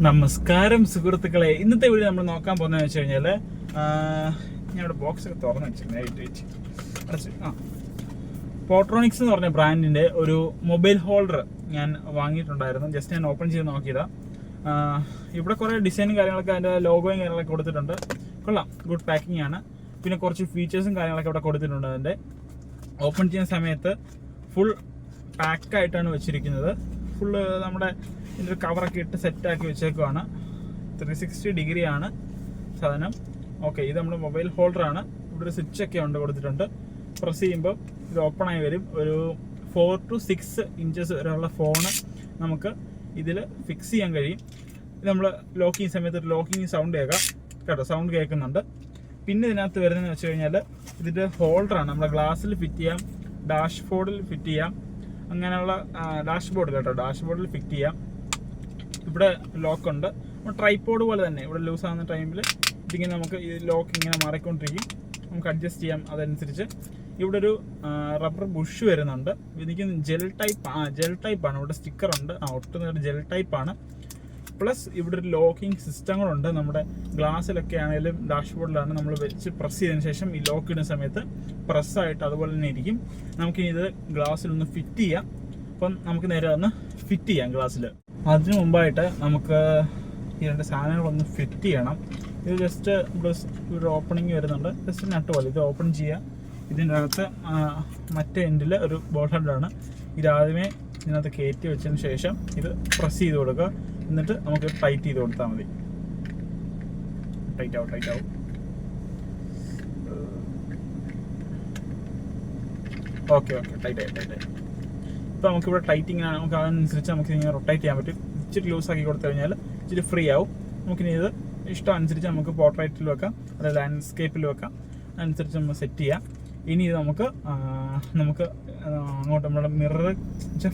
നമസ്കാരം സുഹൃത്തുക്കളെ. ഇന്നത്തെ വീഡിയോ നമ്മൾ നോക്കാൻ പോകുന്നതെന്ന് വെച്ച് കഴിഞ്ഞാൽ ഞാൻ ഇവിടെ ബോക്സ് ഒക്കെ തുറന്ന് വെച്ചിരുന്നു. പോട്രോണിക്സ് എന്ന് പറഞ്ഞ ബ്രാൻഡിൻ്റെ ഒരു മൊബൈൽ ഹോൾഡർ ഞാൻ വാങ്ങിയിട്ടുണ്ടായിരുന്നു. ജസ്റ്റ് ഞാൻ ഓപ്പൺ ചെയ്ത് നോക്കിയതാണ്. ഇവിടെ കുറേ ഡിസൈനും കാര്യങ്ങളൊക്കെ അതിൻ്റെ ലോഗോയും കാര്യങ്ങളൊക്കെ കൊടുത്തിട്ടുണ്ട്. കൊള്ളാം, ഗുഡ് പാക്കിംഗ് ആണ്. പിന്നെ കുറച്ച് ഫീച്ചേഴ്സും കാര്യങ്ങളൊക്കെ ഇവിടെ കൊടുത്തിട്ടുണ്ട്. അതിൻ്റെ ഓപ്പൺ ചെയ്യുന്ന സമയത്ത് ഫുൾ പാക്കായിട്ടാണ് വെച്ചിരിക്കുന്നത്. ഫുള്ള് നമ്മുടെ ഇതിൻ്റെ ഒരു കവറൊക്കെ ഇട്ട് സെറ്റാക്കി വെച്ചേക്കുവാണ്. 360 ഡിഗ്രി ആണ് സാധനം. ഓക്കെ, ഇത് നമ്മുടെ മൊബൈൽ ഹോൾഡറാണ്. ഇവിടെ ഒരു സ്വിച്ചൊക്കെ ഉണ്ട് കൊടുത്തിട്ടുണ്ട്. പ്രസ് ചെയ്യുമ്പോൾ ഇത് ഓപ്പണായി വരും. ഒരു 4 to 6 ഇഞ്ചസ് വരെയുള്ള ഫോണ് നമുക്ക് ഇതിൽ ഫിക്സ് ചെയ്യാൻ കഴിയും. ഇത് നമ്മൾ ലോക്ക് ചെയ്യുന്ന സമയത്ത് ഒരു ലോക്കിങ് സൗണ്ട് കേൾക്കാം കേട്ടോ, സൗണ്ട് കേൾക്കുന്നുണ്ട്. പിന്നെ ഇതിനകത്ത് വരുന്നതെന്ന് വെച്ച് കഴിഞ്ഞാൽ ഇതിൻ്റെ ഹോൾഡറാണ്. നമ്മുടെ ഗ്ലാസ്സിൽ ഫിറ്റ് ചെയ്യാം, ഡാഷ്ബോർഡിൽ ഫിറ്റ് ചെയ്യാം. അങ്ങനെയുള്ള ഡാഷ്ബോർഡ് കേട്ടോ, ഡാഷ്ബോർഡിൽ ഫിറ്റ് ചെയ്യാം. ഇവിടെ ലോക്കുണ്ട്. ട്രൈപോഡ് പോലെ തന്നെ ഇവിടെ ലൂസ് ആകുന്ന ടൈമിൽ ഇതിങ്ങനെ നമുക്ക് ഈ ലോക്ക് ഇങ്ങനെ മാറിക്കൊണ്ടിരിക്കും. നമുക്ക് അഡ്ജസ്റ്റ് ചെയ്യാം അതനുസരിച്ച്. ഇവിടെ ഒരു റബ്ബർ ബുഷ് വരുന്നുണ്ട്. എനിക്ക് ജെൽ ടൈപ്പാണ്. ഇവിടെ സ്റ്റിക്കറുണ്ട്. ഒട്ടുന്ന ജെൽ ടൈപ്പാണ്. പ്ലസ് ഇവിടെ ഒരു ലോക്കിംഗ് സിസ്റ്റങ്ങളുണ്ട്. നമ്മുടെ ഗ്ലാസ്സിലൊക്കെ ആണെങ്കിലും ഡാഷ്ബോർഡിലാണ് നമ്മൾ വെച്ച് പ്രസ് ചെയ്തതിന് ശേഷം ഈ ലോക്ക് ഇടുന്ന സമയത്ത് പ്രസ്സായിട്ട് അതുപോലെ തന്നെ ഇരിക്കും. നമുക്കിനി ഇത് ഗ്ലാസ്സിലൊന്ന് ഫിറ്റ് ചെയ്യാം. അപ്പം നമുക്ക് നേരെ ഒന്ന് ഫിറ്റ് ചെയ്യാം ഗ്ലാസ്സിൽ. അതിനു മുമ്പായിട്ട് നമുക്ക് ഈ രണ്ട് സാധനങ്ങളൊന്ന് ഫിറ്റ് ചെയ്യണം. ഇത് ജസ്റ്റ് ഒരു ഓപ്പണിങ് വരുന്നുണ്ട്. ജസ്റ്റ് നട്ട് പോലെ ഇത് ഓപ്പൺ ചെയ്യുക. ഇതിൻ്റെ അകത്ത് മറ്റേ എൻഡിൽ ഒരു ബോൾ ഹെഡാണ്. ഇതാദ്യമേ ഇതിനകത്ത് കയറ്റി വെച്ചതിന് ശേഷം ഇത് പ്രസ് ചെയ്ത് കൊടുക്കുക. എന്നിട്ട് നമുക്ക് ടൈറ്റ് ചെയ്ത് കൊടുത്താൽ മതി. ടൈറ്റ് ആവും. Okay, tight. ഇപ്പോൾ നമുക്കിവിടെ ടൈറ്റിങ്ങാണ്. നമുക്ക് അതനുസരിച്ച് നമുക്ക് ഇങ്ങനെ റൊട്ടേറ്റ് ചെയ്യാൻ പറ്റും. ഇച്ചിരി ലൂസ് ആക്കി കൊടുത്തു കഴിഞ്ഞാൽ ഇച്ചിരി ഫ്രീ ആവും. നമുക്കിനി ഇത് ഇഷ്ടം അനുസരിച്ച് നമുക്ക് പോർട്രേറ്റിൽ വെക്കാം, അതായത് ലാൻഡ്സ്കേപ്പിൽ വെക്കാം. അതനുസരിച്ച് നമ്മൾ സെറ്റ് ചെയ്യാം. ഇനി ഇത് നമുക്ക് അങ്ങോട്ട് നമ്മുടെ മിറർ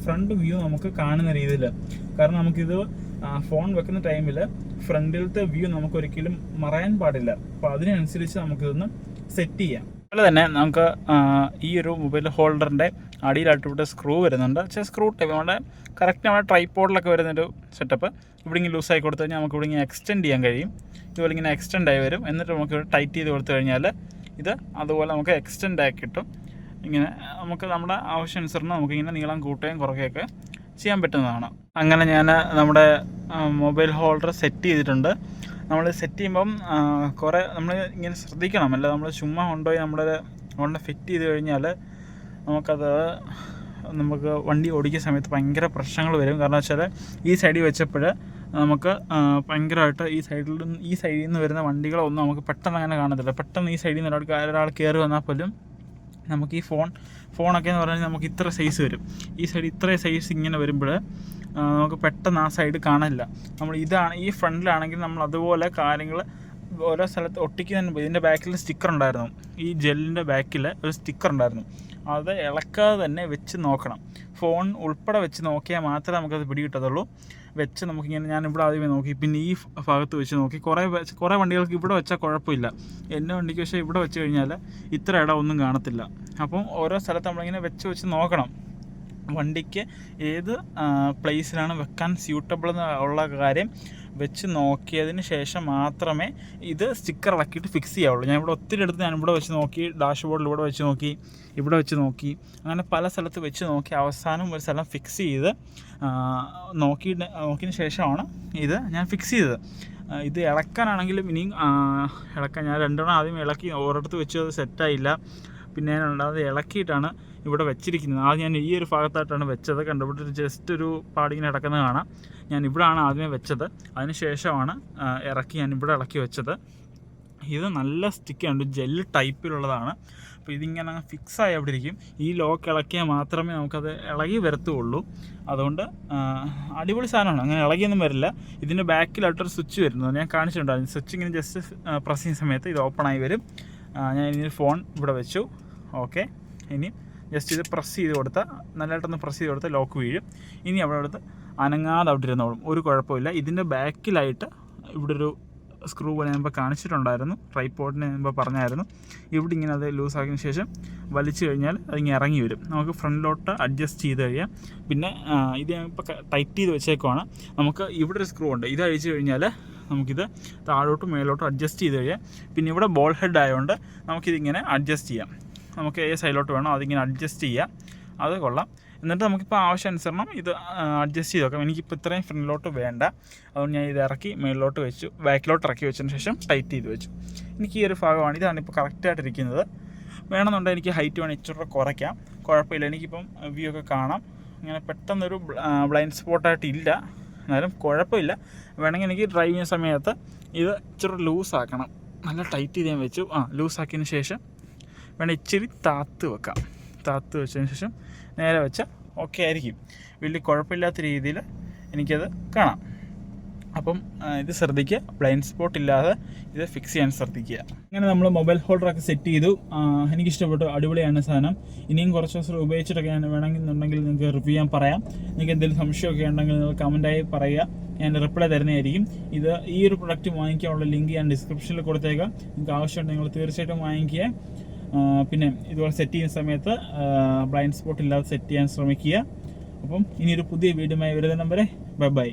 ഫ്രണ്ട് വ്യൂ നമുക്ക് കാണുന്ന രീതിയിൽ, കാരണം നമുക്കിത് ഫോൺ വെക്കുന്ന ടൈമിൽ ഫ്രണ്ടിലത്തെ വ്യൂ നമുക്ക് ഒരിക്കലും മറയാൻ പാടില്ല. അപ്പോൾ അതിനനുസരിച്ച് നമുക്കിതൊന്ന് സെറ്റ് ചെയ്യാം. അതുപോലെ തന്നെ നമുക്ക് ഈ ഒരു മൊബൈൽ ഹോൾഡറിൻ്റെ അടിയിലായിട്ട് ഇവിടെ സ്ക്രൂ വരുന്നുണ്ട്. സ്ക്രൂ ടൈപ്പ് നമ്മുടെ കറക്റ്റ് നമ്മുടെ ട്രൈപോഡിലൊക്കെ വരുന്നൊരു സെറ്റപ്പ്. ഇവിടെ ഇങ്ങനെ ലൂസായി കൊടുത്തു കഴിഞ്ഞാൽ നമുക്ക് ഇവിടെ ഇങ്ങനെ എക്സ്റ്റെൻഡ് ചെയ്യാൻ കഴിയും. ഇതുപോലെ ഇങ്ങനെ എക്സ്റ്റെൻഡ് ആയി വരും. എന്നിട്ട് നമുക്ക് ടൈറ്റ് ചെയ്ത് കൊടുത്തു കഴിഞ്ഞാൽ ഇത് അതുപോലെ നമുക്ക് എക്സ്റ്റെൻഡ് ആക്കി കിട്ടും. ഇങ്ങനെ നമുക്ക് നമ്മുടെ ആവശ്യാനുസരണം നമുക്കിങ്ങനെ നീളം കൂട്ടുകയും കുറയ്ക്കുകയൊക്കെ ചെയ്യാൻ പറ്റുന്നതാണ്. അങ്ങനെ ഞാൻ നമ്മുടെ മൊബൈൽ ഹോൾഡർ സെറ്റ് ചെയ്തിട്ടുണ്ട്. നമ്മൾ സെറ്റ് ചെയ്യുമ്പം കുറേ നമ്മൾ ഇങ്ങനെ ശ്രദ്ധിക്കണം. അല്ല നമ്മൾ ചുമ്മാ കൊണ്ടുപോയി നമ്മുടെ ഫിറ്റ് ചെയ്ത് കഴിഞ്ഞാൽ നമുക്ക് വണ്ടി ഓടിക്കുന്ന സമയത്ത് ഭയങ്കര പ്രശ്നങ്ങൾ വരും. കാരണം വെച്ചാൽ ഈ സൈഡിൽ വെച്ചപ്പോൾ നമുക്ക് ഭയങ്കരമായിട്ട് ഈ സൈഡിൽ നിന്ന് വരുന്ന വണ്ടികളൊന്നും നമുക്ക് പെട്ടെന്ന് അങ്ങനെ കാണത്തില്ല. പെട്ടെന്ന് ഈ സൈഡിൽ നിന്ന് ഒരാൾ കയറി വന്നാൽ പോലും നമുക്ക് ഈ ഫോണൊക്കെ എന്ന് പറഞ്ഞാൽ നമുക്ക് ഇത്ര സൈസ് വരും. ഈ സൈഡ് ഇത്ര സൈസ് ഇങ്ങനെ വരുമ്പോൾ നമുക്ക് പെട്ടെന്ന് ആ സൈഡ് കാണില്ല. നമ്മൾ ഈ ഫ്രണ്ടിലാണെങ്കിൽ നമ്മൾ അതുപോലെ കാര്യങ്ങൾ ഓരോ സ്ഥലത്ത് ഒട്ടിക്കുന്നതിന് മുമ്പ് ഇതിൻ്റെ ബാക്കിൽ സ്റ്റിക്കർ ഉണ്ടായിരുന്നു. ഈ ജെല്ലിൻ്റെ ബാക്കിൽ ഒരു സ്റ്റിക്കർ ഉണ്ടായിരുന്നു. അത് ഇളക്കാതെ തന്നെ വെച്ച് നോക്കണം. ഫോൺ ഉൾപ്പെടെ വെച്ച് നോക്കിയാൽ മാത്രമേ നമുക്കത് പിടികിട്ടത്തുള്ളൂ. വെച്ച് നമുക്കിങ്ങനെ ഞാനിവിടെ ആദ്യമേ നോക്കി, പിന്നെ ഈ ഭാഗത്ത് വെച്ച് നോക്കി. കുറേ വണ്ടികൾക്ക് ഇവിടെ വെച്ചാൽ കുഴപ്പമില്ല. എൻ്റെ വണ്ടിക്ക് പക്ഷേ ഇവിടെ വെച്ച് കഴിഞ്ഞാൽ ഇത്ര ഇടം ഒന്നും കാണത്തില്ല. അപ്പം ഓരോ സ്ഥലത്ത് നമ്മളിങ്ങനെ വെച്ച് നോക്കണം. വണ്ടിക്ക് ഏത് പ്ലേസിലാണ് വെക്കാൻ സ്യൂട്ടബിൾ എന്നുള്ള കാര്യം വെച്ച് നോക്കിയതിന് ശേഷം മാത്രമേ ഇത് സ്റ്റിക്കർ ഇളക്കിയിട്ട് ഫിക്സ് ചെയ്യാവുള്ളൂ. ഞാൻ ഇവിടെ ഒത്തിരി എടുത്ത് ഇവിടെ വെച്ച് നോക്കി, ഡാഷ്ബോർഡിൽ ഇവിടെ വെച്ച് നോക്കി, അങ്ങനെ പല സ്ഥലത്ത് വെച്ച് നോക്കി അവസാനം ഒരു സ്ഥലം ഫിക്സ് ചെയ്ത് നോക്കിയതിന് ശേഷമാണ് ഇത് ഞാൻ ഫിക്സ് ചെയ്തത്. ഇത് ഇളക്കാനാണെങ്കിലും ഇനിയും ഇളക്കാൻ ഞാൻ രണ്ടെണ്ണം ആദ്യം ഇളക്കി ഓരോരുത്തർ വെച്ച് അത് സെറ്റായില്ല. പിന്നെ ഞാനുള്ളത് ഇളക്കിയിട്ടാണ് ഇവിടെ വെച്ചിരിക്കുന്നത്. ആദ്യം ഞാൻ ഈ ഒരു ഭാഗത്തായിട്ടാണ് വെച്ചത്. കണ്ടുപിടിച്ച് ജസ്റ്റ് ഒരു പാടിങ്ങനെ കിടക്കുന്നത് കാണാം. ഞാൻ ഇവിടെയാണ് ആദ്യമേ വെച്ചത്. അതിന് ശേഷമാണ് ഞാൻ ഇവിടെ ഇളക്കി വെച്ചത്. ഇത് നല്ല സ്റ്റിക്കാണ്, ജെല്ല് ടൈപ്പിലുള്ളതാണ്. അപ്പോൾ ഇതിങ്ങനെ ഫിക്സായി അവിടെ ഇരിക്കും. ഈ ലോക്ക് ഇളക്കിയാൽ മാത്രമേ നമുക്കത് ഇളകി വരത്തുള്ളൂ. അതുകൊണ്ട് അടിപൊളി സാധനമാണ്, അങ്ങനെ ഇളകിയൊന്നും വരില്ല. ഇതിൻ്റെ ബാക്കിലായിട്ടൊരു സ്വിച്ച് വരുന്നത് ഞാൻ കാണിച്ചിട്ടുണ്ടായിരുന്നു. സ്വിച്ച് ഇങ്ങനെ ജസ്റ്റ് പ്രസ് ചെയ്യുന്ന സമയത്ത് ഇത് ഓപ്പണായി വരും. ഞാൻ ഇനി ഫോൺ ഇവിടെ വെച്ചു. ഓക്കെ, ഇനി ജസ്റ്റ് ഇത് പ്രസ് ചെയ്ത് കൊടുത്താൽ നല്ലതായിട്ടൊന്ന് പ്രസ് ചെയ്ത് കൊടുത്താൽ ലോക്ക് വീഴും. ഇനി അവിടെ അടുത്ത് അനങ്ങാതെ അവിടെ ഇരുന്നോളും, ഒരു കുഴപ്പമില്ല. ഇതിൻ്റെ ബാക്കിലായിട്ട് ഇവിടെ ഒരു സ്ക്രൂ പോലെ ഞാൻ ഇപ്പോൾ കാണിച്ചിട്ടുണ്ടായിരുന്നു, ട്രൈപോഡിന് മുമ്പ് പറഞ്ഞായിരുന്നു. ഇവിടെ ഇങ്ങനെ അത് ലൂസാക്കിയതിന് ശേഷം വലിച്ചു കഴിഞ്ഞാൽ അതിങ്ങനെ ഇറങ്ങി വരും. നമുക്ക് ഫ്രണ്ടിലോട്ട് അഡ്ജസ്റ്റ് ചെയ്ത് കഴിയാം. പിന്നെ ഇത് ഞാൻ ഇപ്പോൾ ടൈറ്റ് ചെയ്ത് വെച്ചേക്കുവാണ്. നമുക്ക് ഇവിടെ ഒരു സ്ക്രൂ ഉണ്ട്, ഇത് അഴിച്ചു കഴിഞ്ഞാൽ നമുക്കിത് താഴോട്ടും മേലോട്ടും അഡ്ജസ്റ്റ് ചെയ്ത് കഴിയാം. പിന്നെ ഇവിടെ ബോൾ ഹെഡ് ആയതുകൊണ്ട് നമുക്കിതിങ്ങനെ അഡ്ജസ്റ്റ് ചെയ്യാം. നമുക്ക് ഏത് സൈഡിലോട്ട് വേണോ അതിങ്ങനെ അഡ്ജസ്റ്റ് ചെയ്യാം. അത് കൊള്ളാം. എന്നിട്ട് നമുക്കിപ്പോൾ ആവശ്യാനുസരണം ഇത് അഡ്ജസ്റ്റ് ചെയ്ത് നോക്കാം. എനിക്കിപ്പോൾ ഇത്രയും ഫ്രണ്ടിലോട്ട് വേണ്ട, അതുകൊണ്ട് ഞാൻ ഇത് ഇറക്കി മേളിലോട്ട് വെച്ചു, ബാക്കിലോട്ട് ഇറക്കി വെച്ചതിന് ശേഷം ടൈറ്റ് ചെയ്ത് വെച്ചു. എനിക്ക് ഈ ഒരു ഭാഗമാണ്, ഇതാണ് ഇപ്പോൾ കറക്റ്റായിട്ടിരിക്കുന്നത്. വേണമെന്നുണ്ടെങ്കിൽ എനിക്ക് ഹൈറ്റ് വേണം ഇച്ചിരി കുറയ്ക്കാം, കുഴപ്പമില്ല. എനിക്കിപ്പം വ്യൂ ഒക്കെ കാണാം. അങ്ങനെ പെട്ടെന്നൊരു ബ്ലൈൻഡ് സ്പോട്ടായിട്ടില്ല, എന്നാലും കുഴപ്പമില്ല. വേണമെങ്കിൽ എനിക്ക് ഡ്രൈവ് ചെയ്യുന്ന സമയത്ത് ഇത് ഇച്ചിരി ലൂസാക്കണം. നല്ല ടൈറ്റ് ചെയ്ത് ഞാൻ വെച്ചു. ലൂസാക്കിയതിന് ശേഷം വേണം ഇച്ചിരി താത്ത് വെക്കാം. താത്ത് വെച്ചതിന് ശേഷം നേരെ വെച്ചാൽ ഓക്കെ ആയിരിക്കും. വലിയ കുഴപ്പമില്ലാത്ത രീതിയിൽ എനിക്കത് കാണാം. അപ്പം ഇത് ശ്രദ്ധിക്കുക, ബ്ലൈൻഡ് സ്പോട്ട് ഇല്ലാതെ ഇത് ഫിക്സ് ചെയ്യാൻ ശ്രദ്ധിക്കുക. അങ്ങനെ നമ്മൾ മൊബൈൽ ഹോൾഡറൊക്കെ സെറ്റ് ചെയ്തു. എനിക്കിഷ്ടപ്പെട്ടു, അടിപൊളിയാണ് സാധനം. ഇനിയും കുറച്ച് ദിവസം ഉപയോഗിച്ചിട്ടൊക്കെ ഞാൻ വേണമെന്നുണ്ടെങ്കിൽ നിങ്ങൾക്ക് റിവ്യൂ ചെയ്യാൻ പറയാം. നിങ്ങൾക്ക് എന്തെങ്കിലും സംശയമൊക്കെ ഉണ്ടെങ്കിൽ നിങ്ങൾ കമൻറ്റായി പറയുക, ഞാൻ റിപ്ലൈ തരുന്നതായിരിക്കും. ഈ ഒരു പ്രൊഡക്റ്റ് വാങ്ങിക്കാനുള്ള ലിങ്ക് ഞാൻ ഡിസ്ക്രിപ്ഷനിൽ കൊടുത്തേക്കാം. നിങ്ങൾക്ക് ആവശ്യമുണ്ടെങ്കിൽ നിങ്ങൾ തീർച്ചയായിട്ടും വാങ്ങിക്കുക. പിന്നെ ഇതുപോലെ സെറ്റ് ചെയ്യുന്ന സമയത്ത് ബ്ലൈൻഡ് സ്പോട്ട് ഇല്ലാതെ സെറ്റ് ചെയ്യാൻ ശ്രമിക്കുക. അപ്പം ഇനിയൊരു പുതിയ വീഡിയോയുമായി വരുന്ന നമ്പറെ ബൈ.